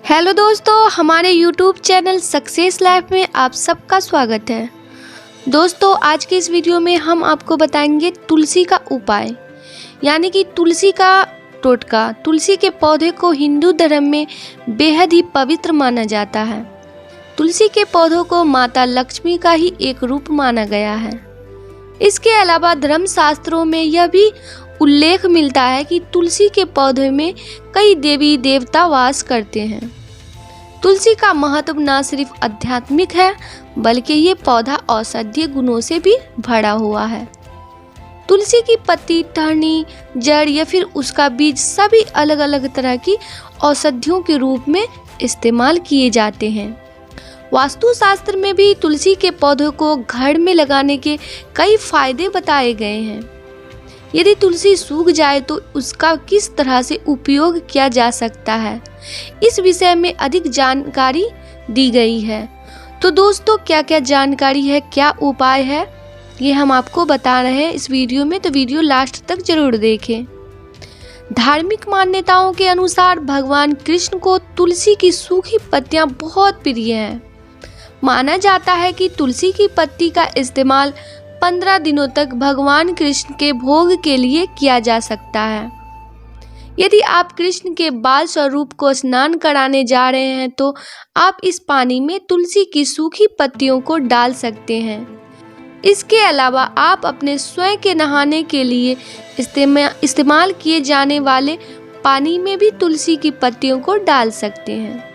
Hello दोस्तों, हमारे YouTube channel success life में आप सबका स्वागत है। दोस्तों, आज के इस वीडियो में हम आपको बताएंगे तुलसी का उपाय, यानी कि तुलसी का टोटका। तुलसी के पौधे को हिंदू धर्म में बेहद ही पवित्र माना जाता है। तुलसी के पौधों को माता लक्ष्मी का ही एक रूप माना गया है। इसके अलावा धर्मशास्त्रों में यह भी उल्लेख मिलता है कि तुलसी के पौधे में कई देवी देवता वास करते हैं। तुलसी का महत्व न सिर्फ आध्यात्मिक है, बल्कि ये पौधा औषधीय गुणों से भी भरा हुआ है। तुलसी की पत्ती, टहनी, जड़ या फिर उसका बीज सभी अलग अलग तरह की औषधियों के रूप में इस्तेमाल किए जाते हैं। वास्तुशास्त्र में भी तुलसी के पौधों को घर में लगाने के कई फायदे बताए गए हैं। यदि तुलसी सूख जाए तो उसका किस तरह से उपयोग किया जा सकता है, इस विषय में अधिक जानकारी दी गई है। तो दोस्तों, क्या क्या जानकारी है, क्या उपाय है, ये हम आपको बता रहे हैं इस वीडियो में, तो वीडियो लास्ट तक जरूर देखें। धार्मिक मान्यताओं के अनुसार भगवान कृष्ण को तुलसी की सूखी पत्तियां बहुत प्रिय हैं। माना जाता है कि तुलसी की पत्ती का इस्तेमाल 15 दिनों तक भगवान कृष्ण के भोग के लिए किया जा सकता है। यदि आप कृष्ण के बाल स्वरूप को स्नान कराने जा रहे हैं तो आप इस पानी में तुलसी की सूखी पत्तियों को डाल सकते हैं। इसके अलावा आप अपने स्वयं के नहाने के लिए इस्तेमाल किए जाने वाले पानी में भी तुलसी की पत्तियों को डाल सकते हैं।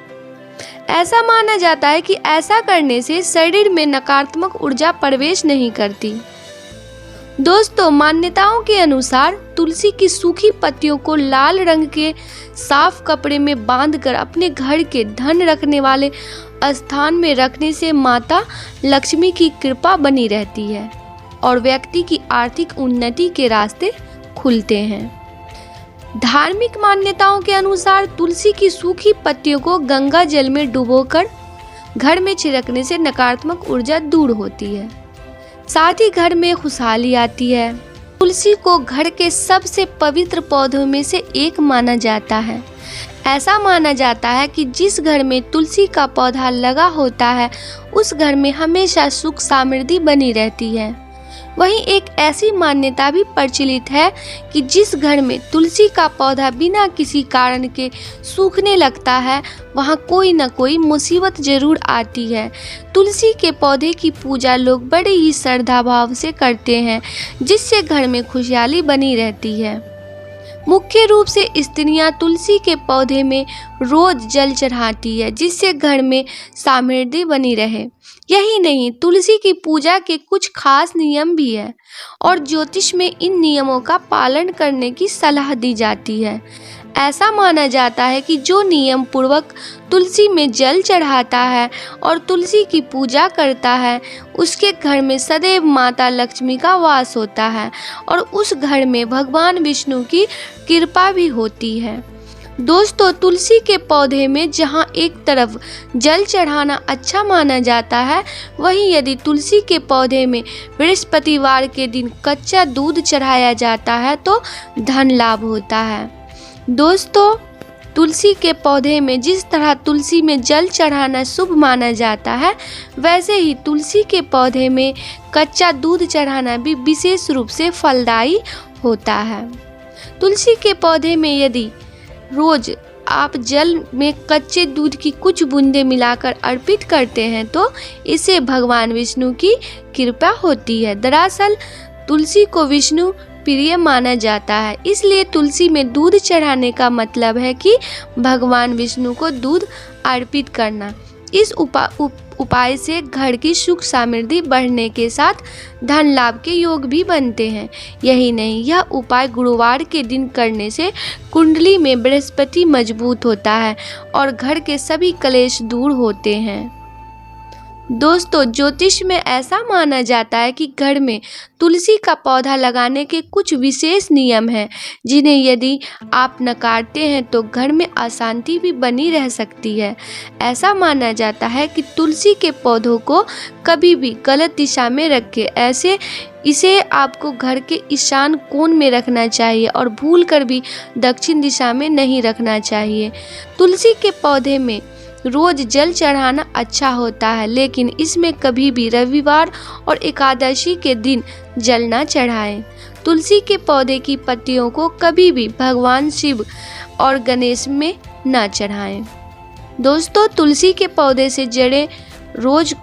ऐसा माना जाता है कि ऐसा करने से शरीर में नकारात्मक ऊर्जा प्रवेश नहीं करती। दोस्तों, मान्यताओं के अनुसार तुलसी की सूखी पत्तियों को लाल रंग के साफ कपड़े में बांधकर अपने घर के धन रखने वाले स्थान में रखने से माता लक्ष्मी की कृपा बनी रहती है और व्यक्ति की आर्थिक उन्नति के रास्ते खुलते हैं। धार्मिक मान्यताओं के अनुसार तुलसी की सूखी पत्तियों को गंगा जल में डुबोकर घर में छिड़कने से नकारात्मक ऊर्जा दूर होती है, साथ ही घर में खुशहाली आती है। तुलसी को घर के सबसे पवित्र पौधों में से एक माना जाता है। ऐसा माना जाता है कि जिस घर में तुलसी का पौधा लगा होता है उस घर में हमेशा सुख समृद्धि बनी रहती है। वहीं एक ऐसी मान्यता भी प्रचलित है कि जिस घर में तुलसी का पौधा बिना किसी कारण के सूखने लगता है वहां कोई न कोई मुसीबत जरूर आती है। तुलसी के पौधे की पूजा लोग बड़े ही श्रद्धा भाव से करते हैं, जिससे घर में खुशहाली बनी रहती है। मुख्य रूप से स्त्रियां तुलसी के पौधे में रोज जल चढ़ाती है, जिससे घर में समृद्धि बनी रहे। यही नहीं, तुलसी की पूजा के कुछ खास नियम भी है और ज्योतिष में इन नियमों का पालन करने की सलाह दी जाती है। ऐसा माना जाता है कि जो नियम पूर्वक तुलसी में जल चढ़ाता है और तुलसी की पूजा करता है उसके घर में सदैव माता लक्ष्मी का वास होता है और उस घर में भगवान विष्णु की कृपा भी होती है। दोस्तों, तुलसी के पौधे में जहां एक तरफ जल चढ़ाना अच्छा माना जाता है, वहीं यदि तुलसी के पौधे में बृहस्पतिवार के दिन कच्चा दूध चढ़ाया जाता है तो धन लाभ होता है। दोस्तों, तुलसी के पौधे में जिस तरह तुलसी में जल चढ़ाना शुभ माना जाता है, वैसे ही तुलसी के पौधे में कच्चा दूध चढ़ाना भी विशेष रूप से फलदायी होता है। तुलसी के पौधे में यदि रोज आप जल में कच्चे दूध की कुछ बूंदें मिलाकर अर्पित करते हैं तो इसे भगवान विष्णु की कृपा होती है। दरअसल तुलसी को विष्णु प्रिय माना जाता है, इसलिए तुलसी में दूध चढ़ाने का मतलब है कि भगवान विष्णु को दूध अर्पित करना। इस उपाय से घर की सुख समृद्धि बढ़ने के साथ धन लाभ के योग भी बनते हैं। यही नहीं, यह उपाय गुरुवार के दिन करने से कुंडली में बृहस्पति मजबूत होता है और घर के सभी कलेश दूर होते हैं। दोस्तों, ज्योतिष में ऐसा माना जाता है कि घर में तुलसी का पौधा लगाने के कुछ विशेष नियम हैं, जिन्हें यदि आप नकारते हैं तो घर में अशांति भी बनी रह सकती है। ऐसा माना जाता है कि तुलसी के पौधों को कभी भी गलत दिशा में रखें। ऐसे इसे आपको घर के ईशान कोण में रखना चाहिए और भूलकर भी दक्षिण दिशा में नहीं रखना चाहिए। तुलसी के पौधे में रोज जल चढ़ाना अच्छा होता है, लेकिन इसमें कभी भी रविवार और एकादशी के दिन जल न चढ़ाएं। तुलसी के पौधे की पत्तियों को कभी भी भगवान शिव और गणेश में न चढ़ाएं। दोस्तों, तुलसी के पौधे से जड़ें रोज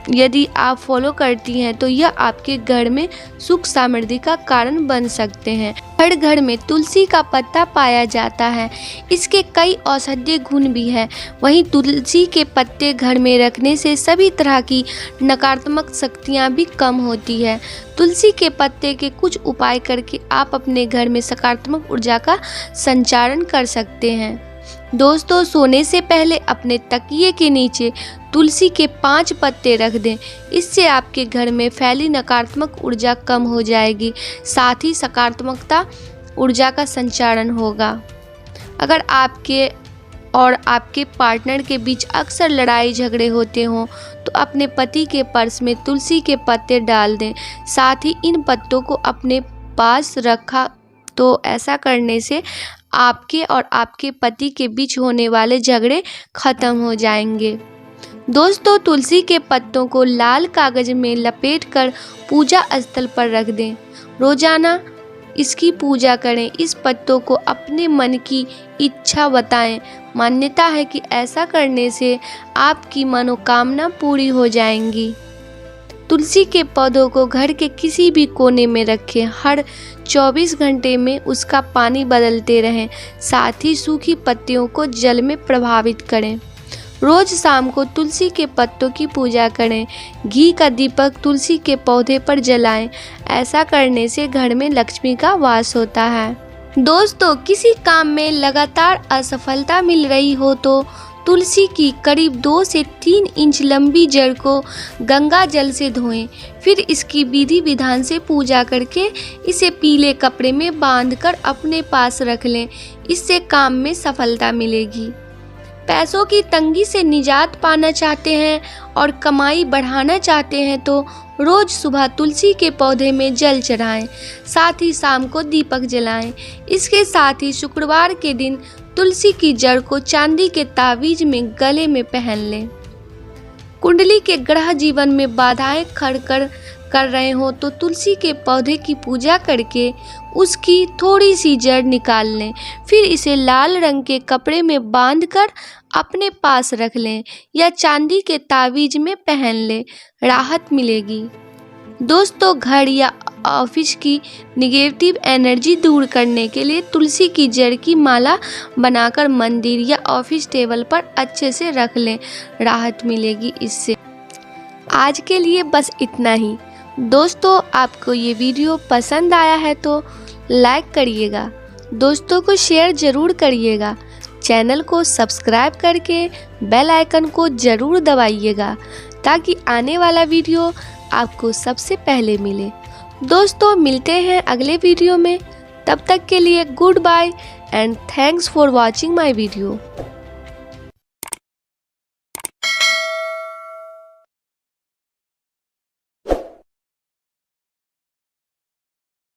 यदि आप फॉलो करती हैं तो यह आपके घर में सुख समृद्धि का कारण बन सकते हैं। हर घर में तुलसी का पत्ता पाया जाता है। इसके कई औषधीय गुण भी हैं। वहीं तुलसी के पत्ते घर में रखने से सभी तरह की नकारात्मक शक्तियां भी कम होती है। तुलसी के पत्ते के कुछ उपाय करके आप अपने घर में सकारात्मक ऊर्जा का संचारण कर सकते हैं। दोस्तों, सोने से पहले अपने तकिए के नीचे तुलसी के 5 पत्ते रख दें। इससे आपके घर में फैली नकारात्मक ऊर्जा कम हो जाएगी, साथ ही सकारात्मकता ऊर्जा का संचारण होगा। अगर आपके और आपके पार्टनर के बीच अक्सर लड़ाई झगड़े होते हों तो अपने पति के पर्स में तुलसी के पत्ते डाल दें। साथ ही इन पत्तों को अपने पास रखा तो ऐसा करने से आपके और आपके पति के बीच होने वाले झगड़े खत्म हो जाएंगे। दोस्तों, तुलसी के पत्तों को लाल कागज में लपेटकर पूजा स्थल पर रख दें। रोजाना इसकी पूजा करें। इस पत्तों को अपने मन की इच्छा बताएं। मान्यता है कि ऐसा करने से आपकी मनोकामना पूरी हो जाएंगी। तुलसी के पौधों को घर के किसी भी कोने में रखें। हर 24 घंटे में उसका पानी बदलते रहें। साथ ही सूखी पत्तियों को जल में प्रभावित करें। रोज शाम को तुलसी के पत्तों की पूजा करें। घी का दीपक तुलसी के पौधे पर जलाएं। ऐसा करने से घर में लक्ष्मी का वास होता है। दोस्तों, किसी काम में लगातार असफलता मिल रही हो तो तुलसी की करीब 2 से 3 इंच लंबी जड़ को गंगा जल से धोएं। फिर इसकी विधि विधान से पूजा करके इसे पीले कपड़े में बांधकर अपने पास रख लें। इससे काम में सफलता मिलेगी। पैसों की तंगी से निजात पाना चाहते हैं और कमाई बढ़ाना चाहते हैं तो रोज सुबह तुलसी के पौधे में जल चढ़ाएं। साथ ही शाम को दीपक जलाएं। इसके साथ ही शुक्रवार के दिन तुलसी की जड़ को चांदी के तावीज में गले में पहन लें। कुंडली के ग्रह जीवन में बाधाएं खड़ कर रहे हो तो तुलसी के पौधे की पूजा करके उसकी थोड़ी सी जड़ निकाल लें। फिर इसे लाल रंग के कपड़े में बांधकर अपने पास रख लें या चांदी के तावीज में पहन लें। राहत मिलेगी। दोस्तों, घर या ऑफिस की निगेटिव एनर्जी दूर करने के लिए तुलसी की जड़ की माला बनाकर मंदिर या ऑफिस टेबल पर अच्छे से रख लें। राहत मिलेगी इससे। आज के लिए बस इतना ही। दोस्तों, आपको ये वीडियो पसंद आया है तो लाइक करिएगा। दोस्तों को शेयर ज़रूर करिएगा। चैनल को सब्सक्राइब करके बेल आइकन को ज़रूर दबाइएगा ताकि आने वाला वीडियो आपको सबसे पहले मिले। दोस्तों, मिलते हैं अगले वीडियो में। तब तक के लिए good bye and thanks for watching my video.